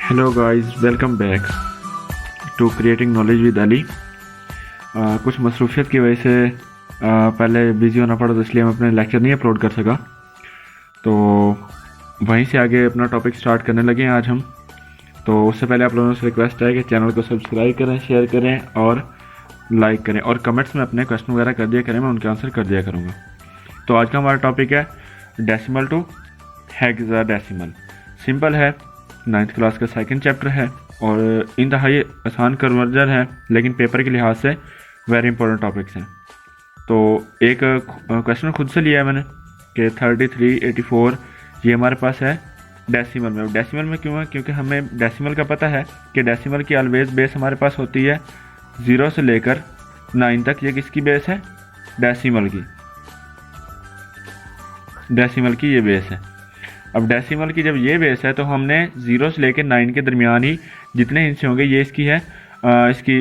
Hello guys, welcome back to creating knowledge with Ali. कुछ मसरूफियत की वजह से पहले बिज़ी होना पड़ा, तो इसलिए हम अपने लेक्चर नहीं अपलोड कर सका। तो वहीं से आगे अपना टॉपिक स्टार्ट करने लगे हैं आज हम। तो उससे पहले आप लोगों से रिक्वेस्ट है कि चैनल को सब्सक्राइब करें, शेयर करें और लाइक करें, और कमेंट्स में अपने क्वेश्चन वगैरह कर दिया करें, मैं उनके आंसर कर दिया करूँगा। तो आज का हमारा टॉपिक है डेसिमल टू हेक्साडेसिमल। सिंपल है, 9th क्लास का सेकंड चैप्टर है और इंतहाई आसान कन्वर्जन है, लेकिन पेपर के लिहाज से वेरी इंपॉर्टेंट टॉपिक्स हैं। तो एक क्वेश्चन खुद से लिया है मैंने कि 33, 84 ये हमारे पास है डेसिमल में। डेसिमल में क्यों है? क्योंकि हमें डेसिमल का पता है कि डेसिमल की ऑलवेज बेस हमारे पास होती है 0 से लेकर 9 तक। ये किसकी बेस है? डेसिमल की ये बेस है। अब डेसिमल की जब ये बेस है तो हमने 0 से लेकर 9 के दरमियान ही जितने हिस्से होंगे ये इसकी है, इसकी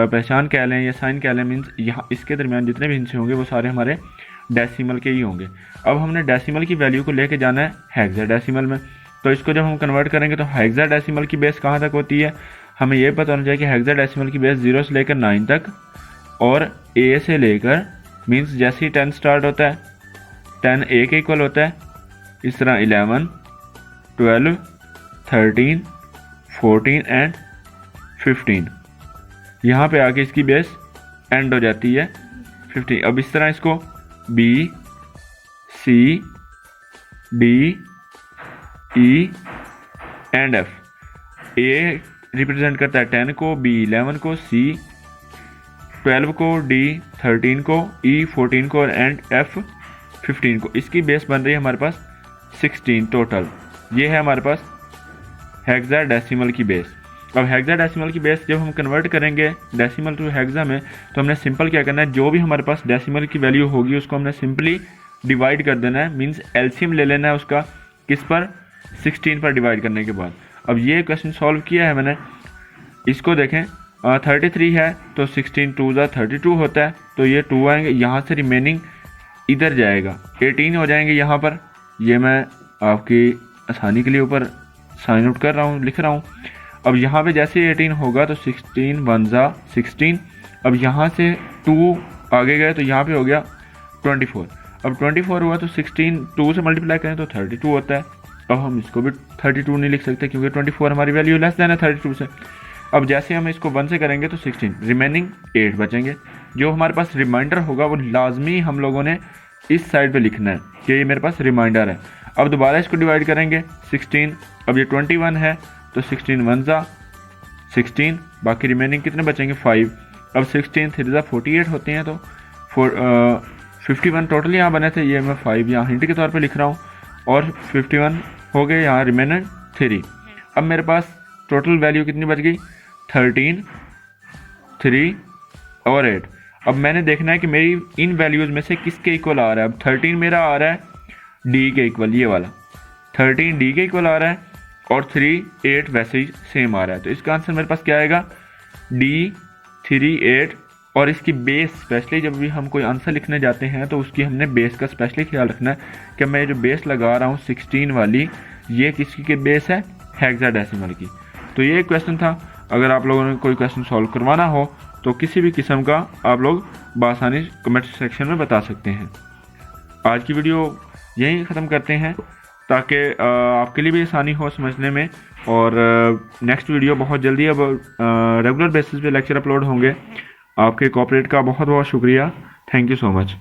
पहचान कह लें या साइन कह लें, मीन्स यहाँ इसके दरमियान जितने भी हिस्से होंगे वो सारे हमारे डेसिमल के ही होंगे। अब हमने डेसिमल की वैल्यू को लेके जाना है हेक्साडेसिमल में। तो इसको जब हम कन्वर्ट करेंगे तो हेक्साडेसिमल की बेस कहाँ तक होती है? हमें ये पता होना चाहिए कि हेक्साडेसिमल की बेस 0 से लेकर 9 तक, और ए से लेकर मीन्स जैसे ही 10 स्टार्ट होता है 10 ए के इक्वल होता है, इस तरह 11, 12, 13, 14 एंड 15। यहाँ पे आके इसकी बेस एंड हो जाती है 15। अब इस तरह इसको B, C, D, E and F। A represent करता है 10 को, B 11 को, C 12 को, D 13 को, E 14 को एंड F 15 को। इसकी बेस बन रही है हमारे पास 16 टोटल। ये है हमारे पास हेक्साडेसिमल की बेस। अब हेक्साडेसिमल की बेस जब हम कन्वर्ट करेंगे डेसिमल टू हेक्सा में, तो हमने सिंपल क्या करना है, जो भी हमारे पास डेसिमल की वैल्यू होगी उसको हमने सिंपली डिवाइड कर देना है, मींस एलसीएम ले लेना है उसका। किस पर? 16 पर डिवाइड करने के बाद। अब ये क्वेश्चन सॉल्व किया है मैंने, इसको देखें 33 है तो 16 2 ज़ा 32 होता है, तो ये 2 आएंगे, यहाँ से रिमेनिंग इधर जाएगा, 18 हो जाएंगे यहाँ पर। ये मैं आपकी आसानी के लिए ऊपर साइन आउट कर रहा हूँ, लिख रहा हूँ। अब यहाँ पे जैसे 18 होगा तो 16 1 ज़ा 16। अब यहाँ से 2 आगे गए तो यहाँ पे हो गया 24। अब 24 हुआ तो 16 2 से मल्टीप्लाई करें तो 32 होता है। अब हम इसको भी 32 नहीं लिख सकते क्योंकि 24 हमारी वैल्यू लेस देन है 32 से। अब जैसे हम इसको 1 से करेंगे तो 16, रिमेनिंग 8 बचेंगे। जो हमारे पास रिमाइंडर होगा वो लाजमी हम लोगों ने इस साइड पे लिखना है कि ये मेरे पास रिमाइंडर है। अब दोबारा इसको डिवाइड करेंगे 16। अब ये 21 है तो 16 1 ज़ा 16, बाकी रिमेनिंग कितने बचेंगे 5। अब 16 3 ज़ा 48 होते हैं, तो 51 टोटल यहाँ बने थे, ये मैं 5 यहाँ हिंट के तौर पे लिख रहा हूँ, और 51 हो गए, यहाँ रिमेनिंग 3। अब मेरे पास टोटल वैल्यू कितनी बच गई? 13, 3 और 8। अब मैंने देखना है कि मेरी इन वैल्यूज़ में से किसके इक्वल आ रहा है। अब 13 मेरा आ रहा है डी के इक्वल, ये वाला 13 डी के इक्वल आ रहा है, और 3 8 वैसे ही सेम आ रहा है। तो इसका आंसर मेरे पास क्या आएगा? D 3 8। और इसकी बेस स्पेशली जब भी हम कोई आंसर लिखने जाते हैं तो उसकी हमने बेस का स्पेशली ख्याल रखना है कि मैं जो बेस लगा रहा हूँ 16 वाली, ये किसकी के बेस है? हेक्साडेसिमल की। तो ये एक क्वेश्चन था। अगर आप लोगों ने कोई क्वेश्चन सॉल्व करवाना हो तो किसी भी किस्म का आप लोग बआसानी कमेंट सेक्शन में बता सकते हैं। आज की वीडियो यहीं ख़त्म करते हैं ताकि आपके लिए भी आसानी हो समझने में। और नेक्स्ट वीडियो बहुत जल्दी अब रेगुलर बेसिस पे लेक्चर अपलोड होंगे। आपके कोऑपरेट का बहुत बहुत शुक्रिया। Thank you so much.